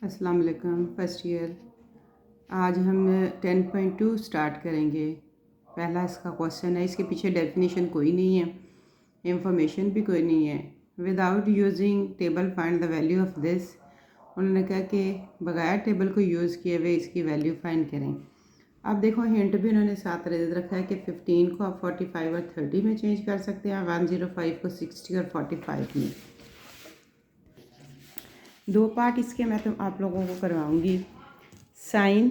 अस्सलाम वालेकुम first year. आज हम 10.2 स्टार्ट करेंगे। पहला इसका क्वेश्चन है, इसके पीछे डेफिनेशन कोई नहीं है, इंफॉर्मेशन भी कोई नहीं है। Without using table find the value of this. उन्होंने कहा कि बगैर टेबल को यूज़ किए हुए इसकी वैल्यू फाइंड करें। अब देखो हिंट भी उन्होंने साथ दे रखा है कि 15 को आप 45 और 30 में चेंज कर सकते हैं, 105 को 60 और 45 में। दो पार्ट इसके मैं तो आप लोगों को करवाऊंगी। साइन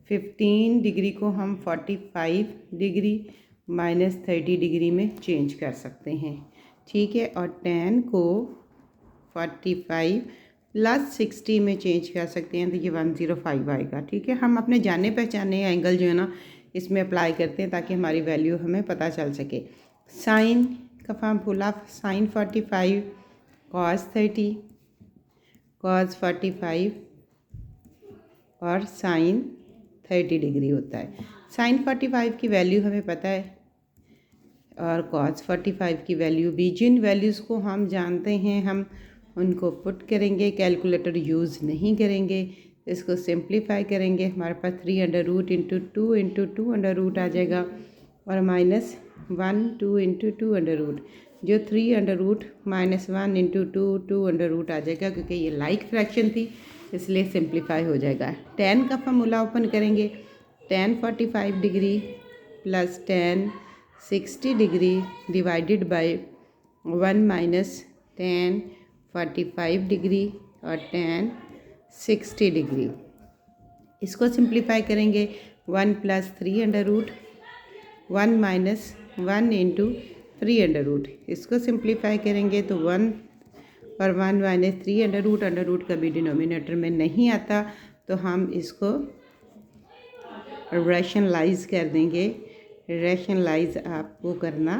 15 डिग्री को हम 45 डिग्री माइनस 30 डिग्री में चेंज कर सकते हैं, ठीक है। और 10 को 45 प्लस 60 में चेंज कर सकते हैं, तो ये 105 आएगा, ठीक है। हम अपने जाने पहचाने एंगल जो है ना इसमें अप्लाई करते हैं ताकि हमारी वैल्यू हमें पता चल सके। साइन का फार्मूला साइन 45 कॉस 30 कॉस 45 और साइन 30 डिग्री होता है। साइन 45 की वैल्यू हमें पता है और कॉस 45 की वैल्यू भी। जिन वैल्यूज़ को हम जानते हैं हम उनको पुट करेंगे, कैलकुलेटर यूज़ नहीं करेंगे। इसको सिंप्लीफाई करेंगे, हमारे पास 3 under root into 2 into 2 under root आ जाएगा और माइनस 1 2 इंटू 2 अंडर रूट, जो 3 under root minus 1 into 2 2 under root आ जाएगा, क्योंकि ये लाइक फ्रैक्शन थी इसलिए सिंप्लीफाई हो जाएगा। 10 का फार्मूला ओपन करेंगे, 10 45 degree plus 10 60 degree divided by 1 minus 10 45 degree और 10 60 डिग्री। इसको सिंप्लीफाई करेंगे, 1 plus 3 under root 1 minus 1 into 3 under root. इसको सिंप्लीफाई करेंगे तो 1 और 1 माइनस 3 अंडर रूट कभी डिनोमिनेटर में नहीं आता, तो हम इसको रैशनलाइज कर देंगे। रैशनलाइज आपको करना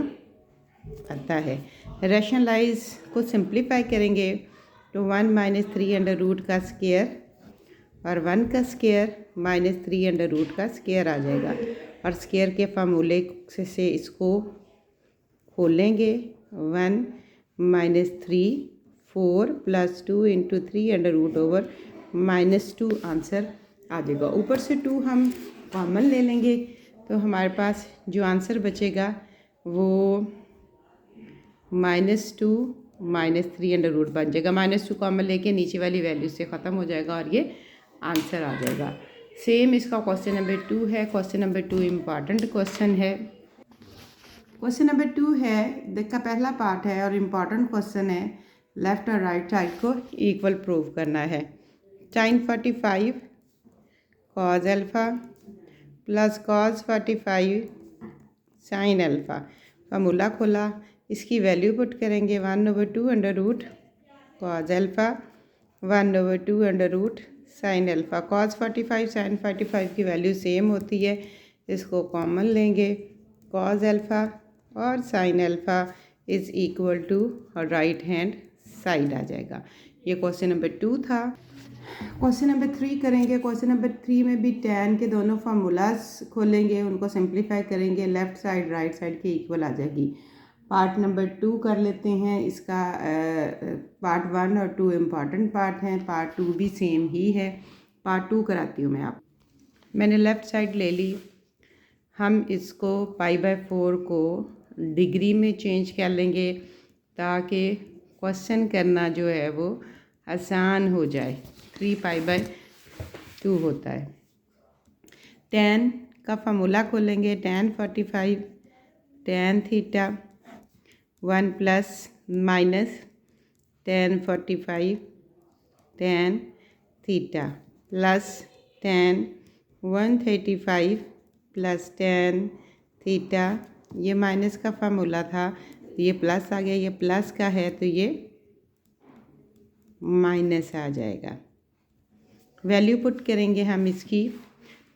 आता है। रैशनलाइज को सिंप्लीफाई करेंगे तो 1 माइनस 3 अंडर रूट का स्क्वायर और 1 का स्क्वायर माइनस 3 अंडर रूट का स्क्वायर आ जाएगा, और स्क्वायर के फार्मूले से इसको खोलेंगे। 1 minus 3 4 plus 2 into 3 under root over minus 2 answer आ जाएगा। ऊपर से 2 हम कॉमन ले लेंगे तो हमारे पास जो आंसर बचेगा वो -2 -3 अंडर रूट बन जाएगा। -2 कॉमन लेके नीचे वाली वैल्यू से ख़त्म हो जाएगा और ये आंसर आ जाएगा। सेम इसका क्वेश्चन नंबर 2 है। क्वेश्चन नंबर 2 इम्पॉर्टेंट क्वेश्चन है। क्वेश्चन नंबर 2 है, का पहला पार्ट है और इम्पॉर्टेंट क्वेश्चन है। लेफ़्ट और राइट साइड को इक्वल प्रूव करना है। Sine 45 cos alpha plus cos 45 sine alpha. Formula खोला, इसकी वैल्यू पुट करेंगे 1/2 under root cos alpha 1/2 under root sine alpha. Cos 45 sine 45 की वैल्यू सेम होती है, इसको कॉमन लेंगे। कॉज अल्फ़ा और sine alpha is equal to और राइट हैंड साइड आ जाएगा। ये क्वेश्चन नंबर 2 था। क्वेश्चन नंबर 3 करेंगे। क्वेश्चन नंबर 3 में भी tan के दोनों फार्मूलाज खोलेंगे, उनको सिंप्लीफाई करेंगे, लेफ़्ट साइड राइट साइड के इक्वल आ जाएगी। पार्ट नंबर 2 कर लेते हैं। इसका पार्ट 1 और 2 इम्पॉर्टेंट पार्ट हैं, पार्ट 2 भी सेम ही है। पार्ट 2 कराती हूँ मैं आप। मैंने लेफ़्ट साइड ले ली। हम इसको π/4 को डिग्री में चेंज कर लेंगे ताकि क्वेश्चन करना जो है वो आसान हो जाए। 3π/2 होता है। tan का फार्मूला खोलेंगे, tan 45 tan theta 1 plus minus tan 45 tan theta plus tan 135 plus tan theta. ये माइनस का फार्मूला था, ये प्लस आ गया, ये प्लस का है तो ये माइनस आ जाएगा। वैल्यू पुट करेंगे हम इसकी।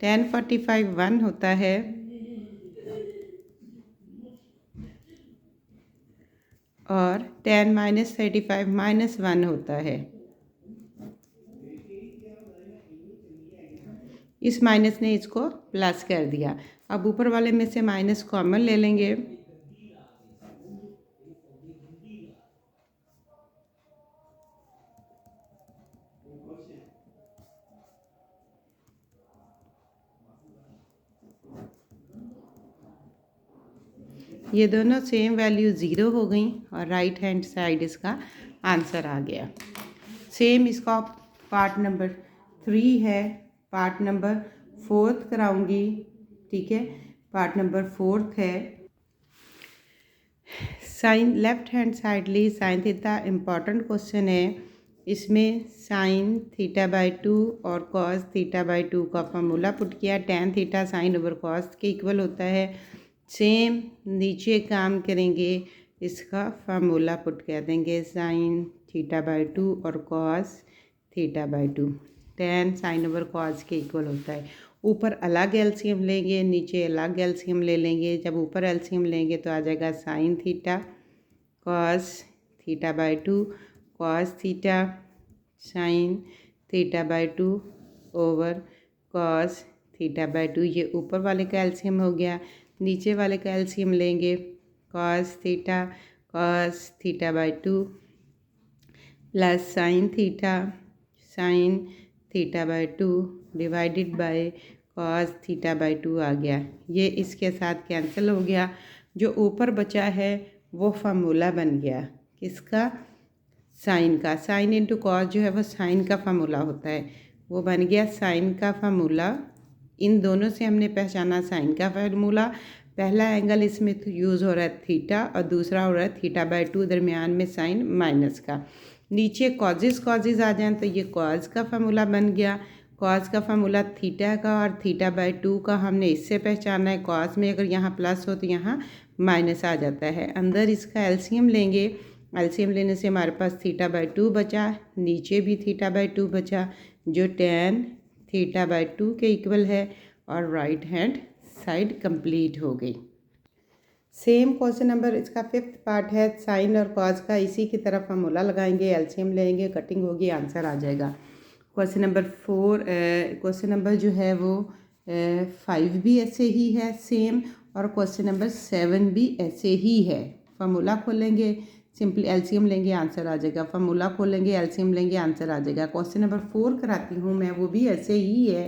tan 45 1 होता है और tan -35 -1 होता है। इस माइनस ने इसको प्लस कर दिया। अब ऊपर वाले में से माइनस कॉमन ले लेंगे, ये दोनों सेम वैल्यू 0 हो गई और राइट हैंड साइड इसका आंसर आ गया। सेम इसका पार्ट नंबर 3 है, पार्ट नंबर 4 कराऊंगी। ठीक है, पार्ट नंबर 4 है साइन लेफ्ट हैंड साइड ली साइन थीटा। इम्पॉर्टेंट क्वेश्चन है, इसमें साइन थीटा बाई 2 और कॉस थीटा बाई 2 का फार्मूला पुट किया। Tan theta sine over cos के इक्वल होता है। सेम नीचे काम करेंगे, इसका फार्मूला पुट कर देंगे साइन थीटा बाई 2 और cos theta by 2। Tan sine over cos के इक्वल होता है। ऊपर अलग एलसीएम लेंगे, नीचे अलग एलसीएम ले लेंगे। जब ऊपर एलसीएम लेंगे तो आ जाएगा sign theta cos theta by 2 cos theta sine theta by 2 over cos theta by 2। ये ऊपर वाले का एलसीएम हो गया। नीचे वाले का एलसीएम लेंगे, cos theta by 2 plus sine theta by 2 divided by cos theta by 2 आ गया। ये इसके साथ कैंसिल हो गया। जो ऊपर बचा है वो फार्मूला बन गया किसका, साइन का। साइन इंटू कॉस जो है वो साइन का फार्मूला होता है, वो बन गया साइन का फार्मूला। इन दोनों से हमने पहचाना साइन का फार्मूला। पहला एंगल इसमें यूज़ हो रहा है थीटा और दूसरा हो रहा है थीटा बाई 2, दरमियान में साइन माइनस का। नीचे कॉजेस आ जाएं तो ये कॉज का फार्मूला बन गया। कॉस का फार्मूला थीटा का और थीटा बाई 2 का हमने इससे पहचाना है। कॉस में अगर यहाँ प्लस हो तो यहाँ माइनस आ जाता है। अंदर इसका एलसीएम लेंगे, एलसीएम लेने से हमारे पास थीटा बाई 2 बचा, नीचे भी थीटा बाई 2 बचा जो टैन थीटा बाई 2 के इक्वल है और राइट हैंड साइड कंप्लीट हो गई। सेम क्वेश्चन नंबर इसका 5th पार्ट है, साइन और कॉस का। इसी की तरफ फार्मूला लगाएंगे, एलसीएम लेंगे, कटिंग होगी, आंसर आ जाएगा। क्वेश्चन नंबर 4 क्वेश्चन नंबर जो है वो 5 भी ऐसे ही है सेम, और क्वेश्चन नंबर 7 भी ऐसे ही है। फार्मूला खोलेंगे, सिंपली एलसीएम लेंगे, आंसर आ जाएगा। फार्मूला खोलेंगे, एलसीएम लेंगे, आंसर आ जाएगा। क्वेश्चन नंबर 4 कराती हूँ मैं, वो भी ऐसे ही है।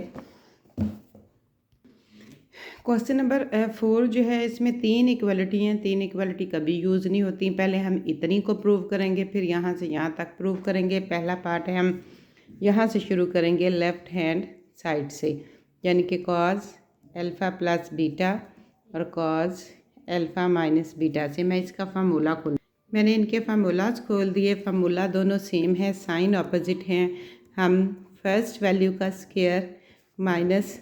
क्वेश्चन नंबर 4 जो है इसमें 3 इक्वलिटी हैं। 3 इक्वलिटी कभी यूज़ नहीं होती। पहले हम इतनी को प्रूव करेंगे, फिर यहाँ से यहाँ तक प्रूव करेंगे। पहला पार्ट है, हम यहाँ से शुरू करेंगे लेफ़्ट हैंड साइड से, यानी कि कॉस अल्फ़ा प्लस बीटा और कॉस अल्फ़ा माइनस बीटा से। मैं इसका फार्मूला खोल, मैंने इनके फार्मूलाज खोल दिए। फार्मूला दोनों सेम है, साइन ऑपोजिट हैं। हम फर्स्ट वैल्यू का स्क्वायर माइनस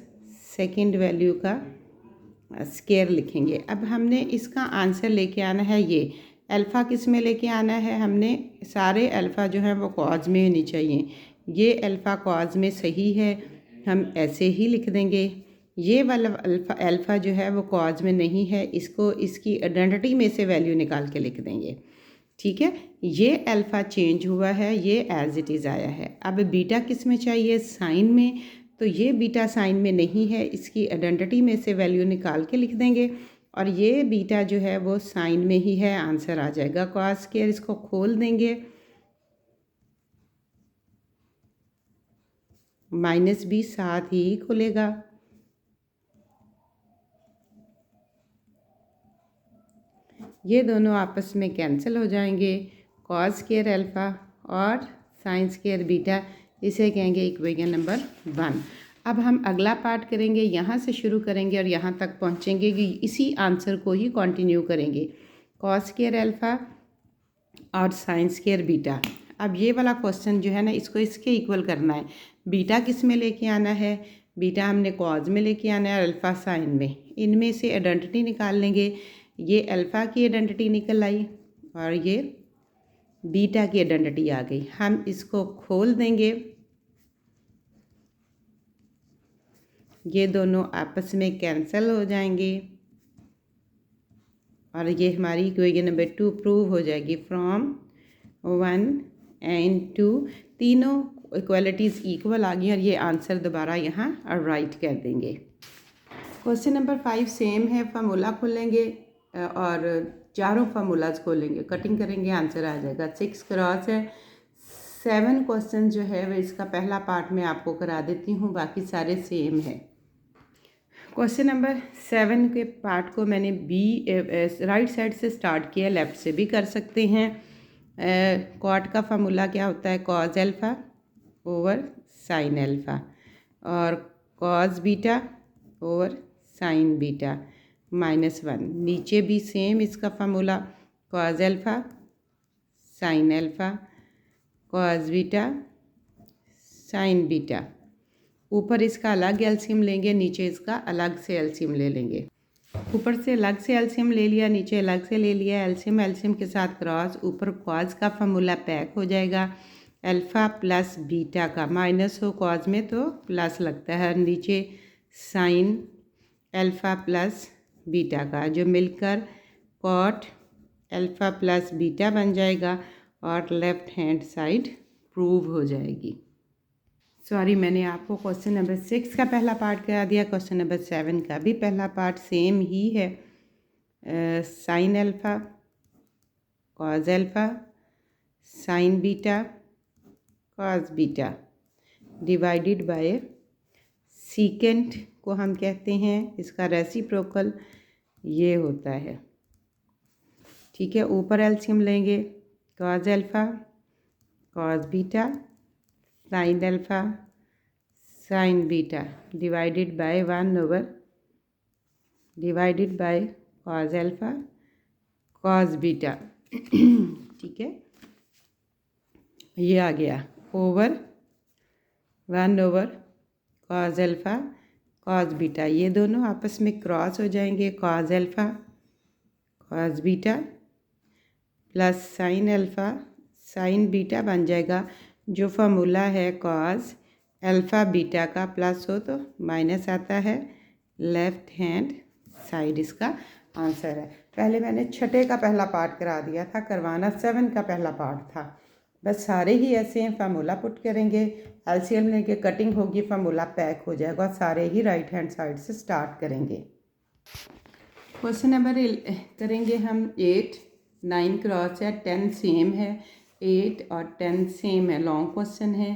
सेकंड वैल्यू का स्क्वायर लिखेंगे। अब हमने इसका आंसर लेके आना है। ये अल्फ़ा किस में लेके आना है, हमने सारे अल्फ़ा जो है वो कॉज में होनी चाहिए। ये अल्फ़ा कॉज में सही है, हम ऐसे ही लिख देंगे। ये वाला अल्फ़ा जो है वो कॉज में नहीं है, इसको इसकी आइडेंटिटी में से वैल्यू निकाल के लिख देंगे। ठीक है, ये अल्फ़ा चेंज हुआ है, ये एज इट इज़ आया है। अब बीटा किस में चाहिए, साइन में, तो ये बीटा साइन में नहीं है, इसकी आइडेंटिटी में से वैल्यू निकाल के लिख देंगे। और ये बीटा जो है वो साइन में ही है, आंसर आ जाएगा कॉस स्क्वायर। इसको खोल देंगे, माइनस भी साथ ही खुलेगा। ये दोनों आपस में कैंसिल हो जाएंगे, कॉस स्क्वायर अल्फ़ा और साइन स्क्वायर बीटा। इसे कहेंगे इक्वेशन नंबर 1। अब हम अगला पार्ट करेंगे, यहाँ से शुरू करेंगे और यहाँ तक पहुँचेंगे कि इसी आंसर को ही कंटिन्यू करेंगे, कॉस स्क्वायर अल्फ़ा और साइन स्क्वायर बीटा। अब ये वाला क्वेश्चन जो है ना, इसको इसके इक्वल करना है। बीटा किस में लेके आना है, बीटा हमने कॉज में लेके आना है और अल्फ़ा साइन में। इनमें से आइडेंटिटी निकाल लेंगे। ये अल्फ़ा की आइडेंटिटी निकल आई और ये बीटा की आइडेंटिटी आ गई। हम इसको खोल देंगे, ये दोनों आपस में कैंसिल हो जाएंगे और ये हमारी इक्वेशन नंबर 2 प्रूव हो जाएगी। फ्रॉम 1 एंड 2 तीनों इक्वलिटीज़ इक्वल आ गई और ये आंसर दोबारा यहाँ राइट कर देंगे। क्वेश्चन नंबर 5 सेम है, फार्मूला खोलेंगे और चारों फार्मूलाज खोलेंगे, कटिंग करेंगे, आंसर आ जाएगा। 6 क्रॉस है। 7 क्वेश्चन जो है वह इसका पहला पार्ट मैं आपको करा देती हूँ, बाकी सारे सेम है। क्वेश्चन नंबर 7 के पार्ट को मैंने राइट साइड से स्टार्ट किया, लेफ़्ट से भी कर सकते हैं। कॉट का फार्मूला क्या होता है? Cos alpha over sine alpha, और cos beta over sine beta -1। नीचे भी सेम इसका formula, cos alpha sine alpha cos beta sine beta. ऊपर इसका अलग एलसीएम लेंगे, नीचे इसका अलग से एलसीएम ले लेंगे। ऊपर से अलग से एलसीएम ले लिया, नीचे अलग से ले लिया। एलसीएम एलसीएम के साथ क्रॉस, ऊपर कॉज का फार्मूला पैक हो जाएगा अल्फ़ा प्लस बीटा का, माइनस हो कॉज में तो प्लस लगता है, नीचे साइन अल्फ़ा प्लस बीटा का, जो मिलकर कॉट अल्फ़ा प्लस बीटा बन जाएगा और लेफ़्ट हैंड साइड प्रूव हो जाएगी। सॉरी, मैंने आपको क्वेश्चन नंबर 6 का पहला पार्ट करा दिया। क्वेश्चन नंबर 7 का भी पहला पार्ट सेम ही है। Sine alpha cos alpha sine beta cos beta divided by secant को हम कहते हैं, इसका रेसिप्रोकल ये होता है। ठीक है, ऊपर एलसीएम लेंगे, cos alpha cos beta sine alpha sine beta divided by 1 over divided by cos alpha cos beta. ठीक है, ये आ गया over 1 over cos alpha cos beta. ये दोनों आपस में क्रॉस हो जाएंगे, cos alpha cos beta plus sine alpha sine beta बन जाएगा। जो फार्मूला है कॉज अल्फ़ा बीटा का, प्लस हो तो माइनस आता है, लेफ़्ट हैंड साइड इसका आंसर है। पहले मैंने 6 का पहला पार्ट करा दिया था, करवाना 7 का पहला पार्ट था। बस सारे ही ऐसे हैं, फार्मूला पुट करेंगे, एलसीएम लेके कटिंग होगी, फार्मूला पैक हो जाएगा, सारे ही राइट हैंड साइड से स्टार्ट करेंगे। क्वेश्चन नंबर करेंगे हम 8, 9 क्रॉस है, 10 सेम है, 8 और 10 सेम है, लॉन्ग क्वेश्चन है।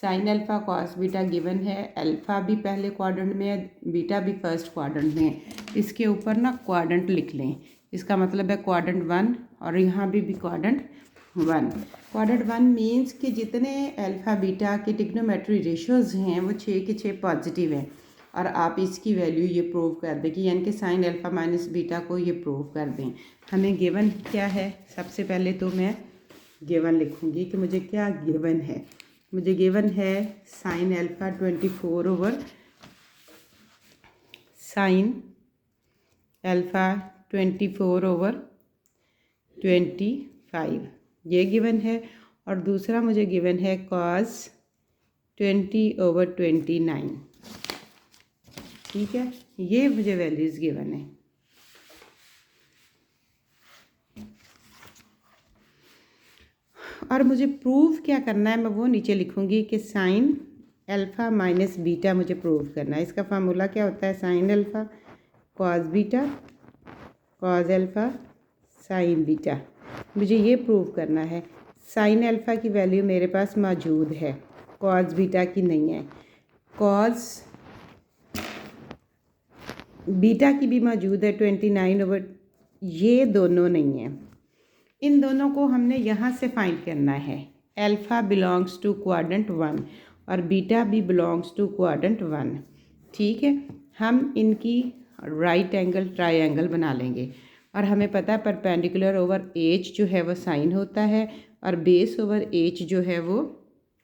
Sign alpha cos beta given है, अल्फ़ा भी पहले क्वाड्रेंट में है, बीटा भी फर्स्ट क्वाड्रेंट में है। इसके ऊपर ना क्वाड्रेंट लिख लें, इसका मतलब है क्वाड्रेंट 1, और यहाँ भी क्वाड्रेंट 1। क्वाड्रेंट 1 मीन्स कि जितने अल्फ़ा बीटा के ट्रिग्नोमेट्री रेशियोज़ हैं वो 6 के 6 पॉजिटिव हैं, और आप इसकी वैल्यू ये प्रूव कर दें कि यानी कि साइन अल्फ़ा माइनस बीटा को ये प्रूव कर दें। हमें गिवन क्या है? सबसे पहले तो मैं गिवन लिखूँगी कि मुझे क्या गिवन है। मुझे गिवन है sine alpha 24 over sine alpha 24 over 25, ये गिवन है। और दूसरा मुझे गिवन है कॉस 20 ओवर 29। ठीक है, ये मुझे वैल्यूज़ गिवन है। और मुझे प्रूव क्या करना है, मैं वो नीचे लिखूँगी कि साइन अल्फ़ा माइनस बीटा मुझे प्रूव करना है। इसका फार्मूला क्या होता है? Sign alpha cos beta cos alpha sine beta. मुझे ये प्रूव करना है। साइन अल्फ़ा की वैल्यू मेरे पास मौजूद है, कॉस बीटा की नहीं है। कॉस बीटा की भी मौजूद है 29 ओवर, ये दोनों नहीं है। इन दोनों को हमने यहाँ से फाइंड करना है। अल्फ़ा बिलोंग्स टू क्वाड्रेंट 1 और बीटा भी बिलोंग्स टू क्वाड्रेंट 1। ठीक है, हम इनकी राइट एंगल ट्रायंगल बना लेंगे। और हमें पता है परपेंडिकुलर ओवर एच जो है वो साइन होता है, और बेस ओवर एच जो है वो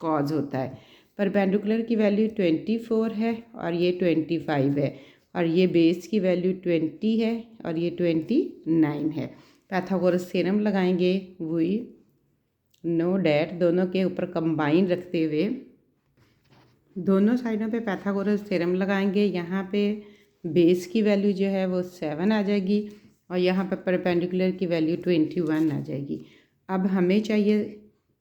कॉज होता है। परपेंडिकुलर की वैल्यू 24 है और ये 25 है, और ये बेस की वैल्यू 20 है और ये 29 है। पाइथागोरस थ्योरम लगाएंगे, वही नो डैट दोनों के ऊपर कंबाइन रखते हुए दोनों साइडों पे पाइथागोरस थ्योरम लगाएंगे। यहाँ पे बेस की वैल्यू जो है वो 7 आ जाएगी, और यहाँ पे परपेंडिकुलर की वैल्यू 21 आ जाएगी। अब हमें चाहिए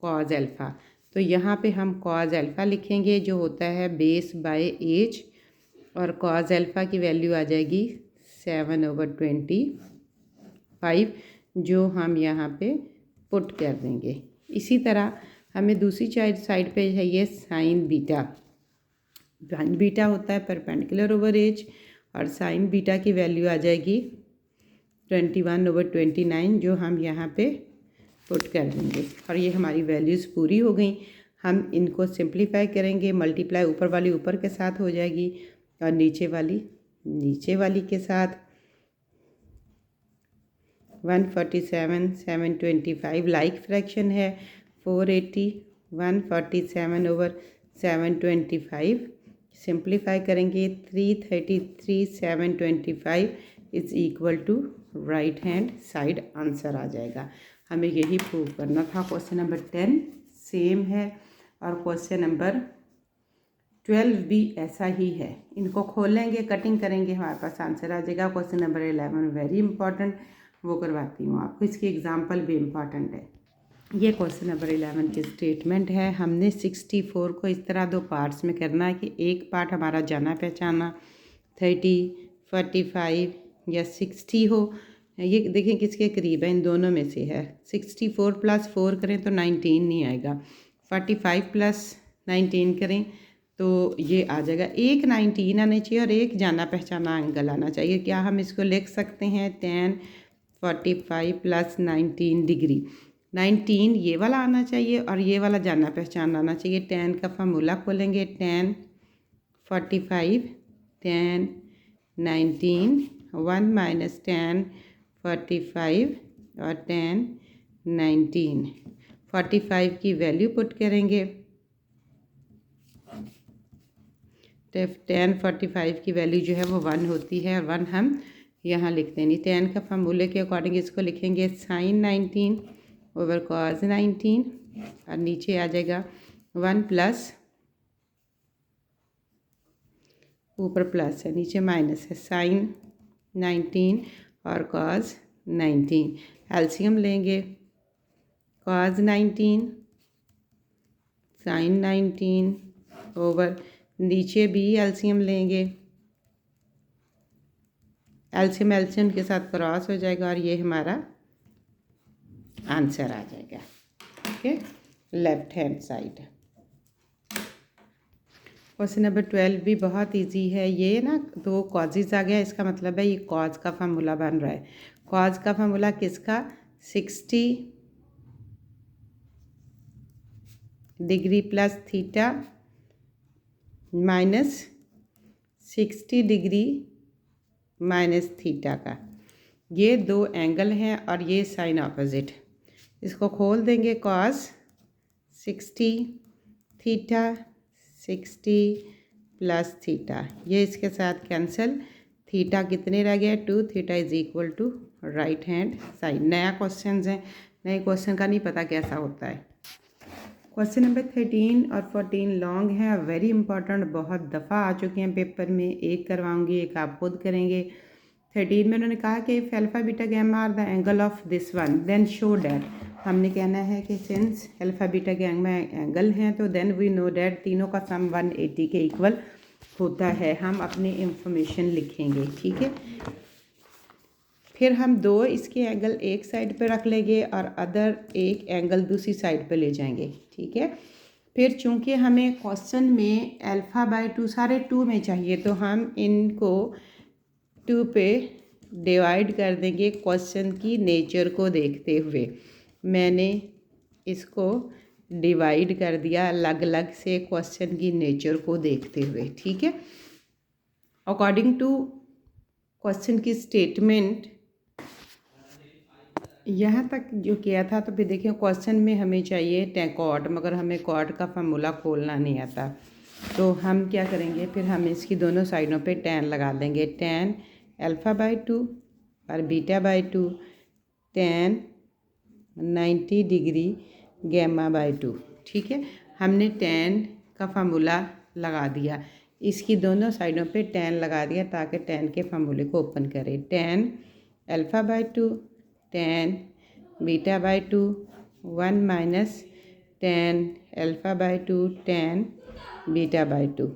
कॉज अल्फ़ा, तो यहाँ पे हम कॉज अल्फ़ा लिखेंगे जो होता है बेस बाय एच, और कॉज अल्फ़ा की वैल्यू आ जाएगी 7 ओवर 25, जो हम यहाँ पे पुट कर देंगे। इसी तरह हमें दूसरी साइड पे चाहिए साइन बीटा। बीटा होता है परपेंडिकुलर ओवर एच, और साइन बीटा की वैल्यू आ जाएगी 21/29, जो हम यहाँ पे पुट कर देंगे। और ये हमारी वैल्यूज़ पूरी हो गई। हम इनको सिंप्लीफाई करेंगे, मल्टीप्लाई ऊपर वाली ऊपर के साथ हो जाएगी और नीचे वाली के साथ। 147 725 लाइक फ्रैक्शन है। 480 147/725 सिंप्लीफाई करेंगे। 333 725 is equal to right hand side answer आ जाएगा। हमें यही प्रूव करना था। क्वेश्चन नंबर 10 सेम है और क्वेश्चन नंबर 12 भी ऐसा ही है। इनको खोलेंगे, कटिंग करेंगे, हमारे पास आंसर आ जाएगा। क्वेश्चन नंबर 11 वेरी इंपॉर्टेंट, वो करवाती हूँ आपको। इसकी एग्जाम्पल भी इम्पॉर्टेंट है। ये क्वेश्चन नंबर 11 की स्टेटमेंट है। हमने 64 को इस तरह दो पार्ट्स में करना है कि एक पार्ट हमारा जाना पहचाना 30, 45 या 60 हो। ये देखें किसके करीब है, इन दोनों में से है। 64 + 4 करें तो 19 नहीं आएगा। 45 + 19 करें तो ये आ जाएगा। एक 19 आना चाहिए और एक जाना पहचाना एंगल आना चाहिए। क्या हम इसको लिख सकते हैं? tan 45 + 19 degree. 19 ये वाला आना चाहिए और ये वाला जाना पहचाना आना चाहिए। tan का फार्मूला खोलेंगे। tan 45 tan 19 1 - tan 45 और tan 19। 45 की वैल्यू पुट करेंगे। tan 45 की वैल्यू जो है वो 1 होती है और 1 हम यहाँ लिखते नहीं। tan का फार्मूले के अकॉर्डिंग इसको लिखेंगे sin 19/cos 19 और नीचे आ जाएगा 1 प्लस, ऊपर प्लस है नीचे माइनस है, sin 19 और cos 19। एलसीएम लेंगे। cos 19 sin 19 ओवर, नीचे भी एलसीएम लेंगे। एलसीएम के साथ क्रॉस हो जाएगा और ये हमारा आंसर आ जाएगा। Okay, left hand side. Question number 12 भी बहुत इजी है। ये ना दो कॉजेज आ गया, इसका मतलब है ये कॉज का फार्मूला बन रहा है। कॉज का फार्मूला किसका? 60 degree plus theta minus 60 degree minus theta का। ये दो एंगल हैं और ये साइन ऑपोजिट। इसको खोल देंगे। कॉस 60 थीटा 60 प्लस थीटा, ये इसके साथ कैंसिल। थीटा कितने रह गए? 2। Theta is equal to right hand side. नया क्वेश्चन है, नए क्वेश्चन का नहीं पता कैसा होता है। क्वेश्चन नंबर 13 और 14 लॉन्ग हैं और वेरी इंपॉर्टेंट, बहुत दफ़ा आ चुके हैं पेपर में। एक करवाऊंगी, एक आप खुद करेंगे। 13 में उन्होंने कहा कि if alpha beta gamma are the angle of this one then show that. हमने कहना है कि since alpha beta gamma angle हैं तो देन वी नो डैट तीनों का सम 180 के इक्वल होता है। हम अपनी इंफॉर्मेशन लिखेंगे, ठीक है। फिर हम दो इसके एंगल एक साइड पे रख लेंगे और अदर एक एंगल दूसरी साइड पे ले जाएंगे, ठीक है। फिर चूंकि हमें क्वेश्चन में α/2 सारे 2 में चाहिए तो हम इनको 2 पे डिवाइड कर देंगे क्वेश्चन की नेचर को देखते हुए। मैंने इसको डिवाइड कर दिया अलग अलग से क्वेश्चन की नेचर को देखते हुए, ठीक है। अकॉर्डिंग टू क्वेश्चन की स्टेटमेंट यहाँ तक जो किया था, तो फिर देखिए क्वेश्चन में हमें चाहिए कॉट, मगर हमें कॉट का फार्मूला खोलना नहीं आता। तो हम क्या करेंगे, फिर हम इसकी दोनों साइडों पे tan लगा देंगे। tan α/2 और β/2 tan 90 डिग्री γ/2, ठीक है। हमने tan का फार्मूला लगा दिया, इसकी दोनों साइडों पे tan लगा दिया ताकि tan के फार्मूले को ओपन करें। tan α/2 tan β/2 1 minus tan α/2 tan β/2।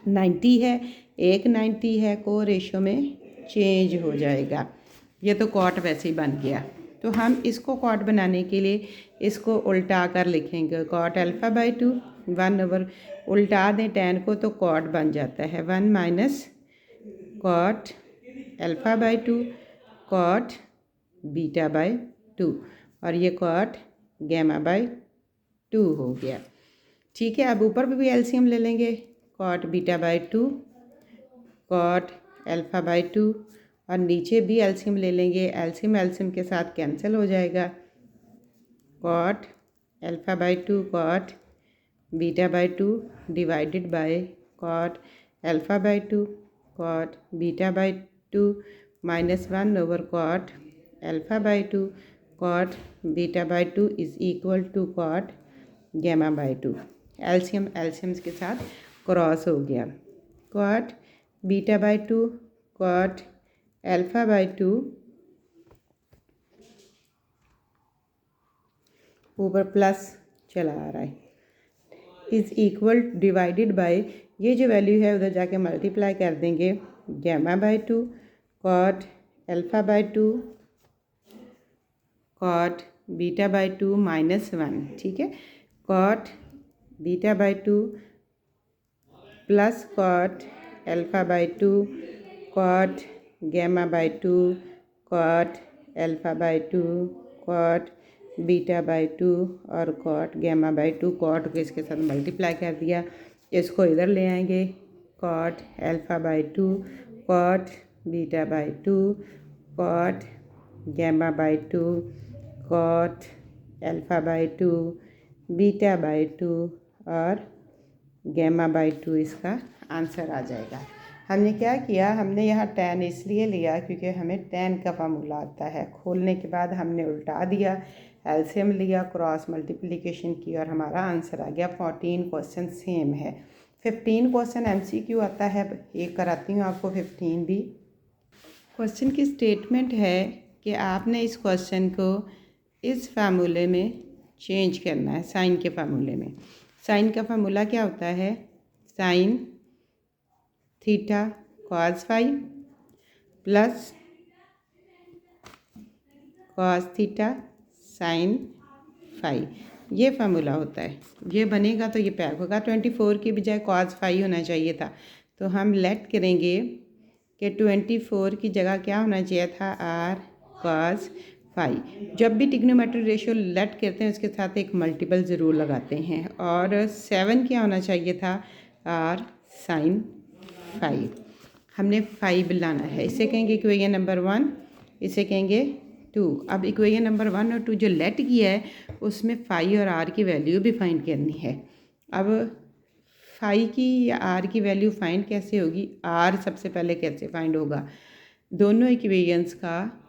90 है, एक 90 है, को रेशो में चेंज हो जाएगा। ये तो कॉट वैसे ही बन गया। तो हम इसको कॉट बनाने के लिए इसको उल्टा कर लिखेंगे। कॉट α/2 1 ओवर, उल्टा दें tan को तो कॉट बन जाता है 1 minus cot alpha by 2 cot beta by 2 और ये कॉट गैमा बाई 2 हो गया। ठीक है, अब ऊपर भी एलसीएम ले लेंगे। Cot beta by 2 cot alpha by 2 और नीचे भी एलसीएम ले लेंगे। एलसीएम एलसीएम के साथ कैंसिल हो जाएगा। Cot alpha by 2 cot beta by 2 divided by cot alpha by 2 cot beta by 2 -1 over cot alpha by 2 cot beta by 2 is equal to cot gamma by 2। LCM LCMs के साथ cross हो गया। Cot beta by 2 cot alpha by 2 ऊपर plus चला आ रहा है is equal divided by ये जो वैल्यू है उधर जाके मल्टीप्लाई कर देंगे। Gamma by 2 cot alpha by 2 cot beta by 2 -1। ठीक है, cot beta by 2 plus cot alpha by 2 cot gamma by 2 cot alpha by 2 cot beta by 2 और कॉट गैमा बाई 2। कॉट को इसके साथ मल्टीप्लाई कर दिया, इसको इधर ले आएंगे। Cot alpha by 2 cot beta by 2 cot gamma by 2 cot alpha by 2 beta by 2 और गैमा बाई 2 इसका आंसर आ जाएगा। हमने क्या किया, हमने यहाँ tan इसलिए लिया क्योंकि हमें tan का फार्मूला आता है। खोलने के बाद हमने उल्टा दिया, एलसीएम लिया, क्रॉस मल्टीप्लिकेशन की और हमारा आंसर आ गया। 14 क्वेश्चन सेम है। 15 क्वेश्चन एमसीक्यू आता है, एक कराती हूँ आपको 15 भी। क्वेश्चन की स्टेटमेंट है कि आपने इस क्वेश्चन को इस फार्मूले में चेंज करना है, साइन के फार्मूले में। साइन का फार्मूला क्या होता है, sine theta cos phi plus cos theta sine phi, ये फार्मूला होता है। ये बनेगा तो ये पैक होगा। 24 की बजाय कॉस फाई होना चाहिए था, तो हम लेट करेंगे कि 24 की जगह क्या होना चाहिए था, आर कॉस फाई। जब भी ट्रिग्नोमेट्रिक रेशियो लेट करते हैं उसके साथ एक मल्टीपल ज़रूर लगाते हैं। और 7 क्या होना चाहिए था, आर साइन फाई। हमने 5 लाना है, इसे कहेंगे इक्वेशन नंबर 1, इसे कहेंगे 2। अब इक्वेशन नंबर 1 और 2 जो लेट किया है उसमें फाई और आर की वैल्यू भी फाइंड करनी है। अब फाई की या आर की वैल्यू फाइंड कैसे होगी, आर सबसे पहले कैसे फाइंड होगा, दोनों इक्वेशंस का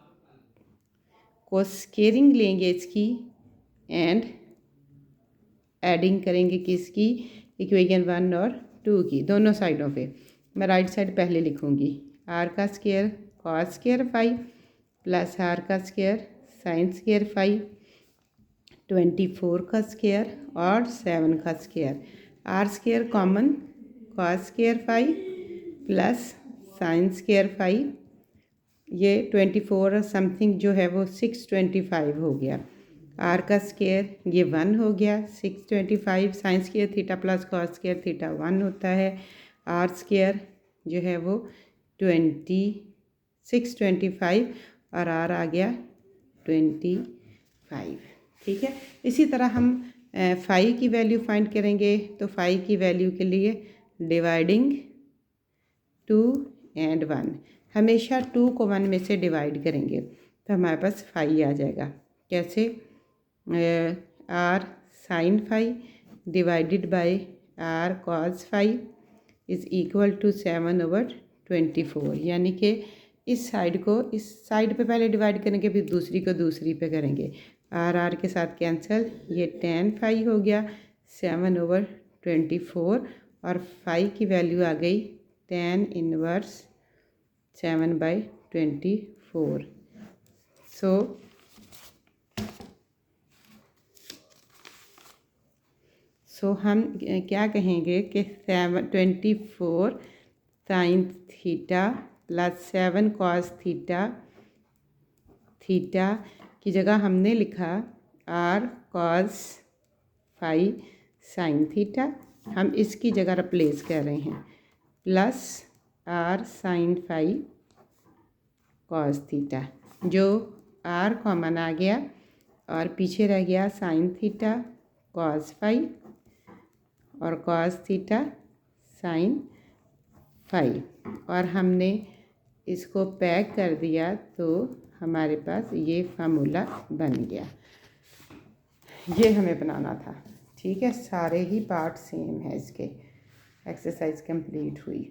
को स्केयरिंग लेंगे इसकी एंड एडिंग करेंगे किसकी, इक्वेशन 1 और 2 की, दोनों साइडों पे। मैं राइट साइड पहले लिखूँगी, आर का square cos square phi plus R का स्केयर साइन स्केयर फाई, 24 का स्केयर और 7 का square. R square common cos square phi plus sine square phi, ये 24 समथिंग जो है वो 625 हो गया। आर का स्केयर ये 1 हो गया, 625 sine square theta plus cos square theta 1 होता है। आर स्केयर जो है वो 625 और आर आ गया 25। ठीक है, इसी तरह हम फाई की वैल्यू फाइंड करेंगे। तो फाई की वैल्यू के लिए डिवाइडिंग 2 एंड 1, हमेशा 2 को 1 में से डिवाइड करेंगे तो हमारे पास फाई आ जाएगा। कैसे, R sine phi divided by R cos phi is equal to 7/24। यानी कि इस साइड को इस साइड पे पहले डिवाइड करेंगे, फिर दूसरी को दूसरी पे करेंगे। आर आर के साथ कैंसिल, ये tan फाई हो गया 7/24 और फाई की वैल्यू आ गई tan इनवर्स 7/24। सो हम क्या कहेंगे कि 24 sine theta plus 7 cos theta, theta की जगह हमने लिखा R cos phi sine theta, हम इसकी जगह रिप्लेस कर रहे हैं, plus R sine phi cos theta, जो आर कॉमन आ गया और पीछे रह गया साइन थीटा कॉस फाइव और कॉस थीटा साइन फाइव, और हमने इसको पैक कर दिया तो हमारे पास ये फार्मूला बन गया। ये हमें बनाना था। ठीक है, सारे ही पार्ट सेम है इसके। एक्सरसाइज कंप्लीट हुई।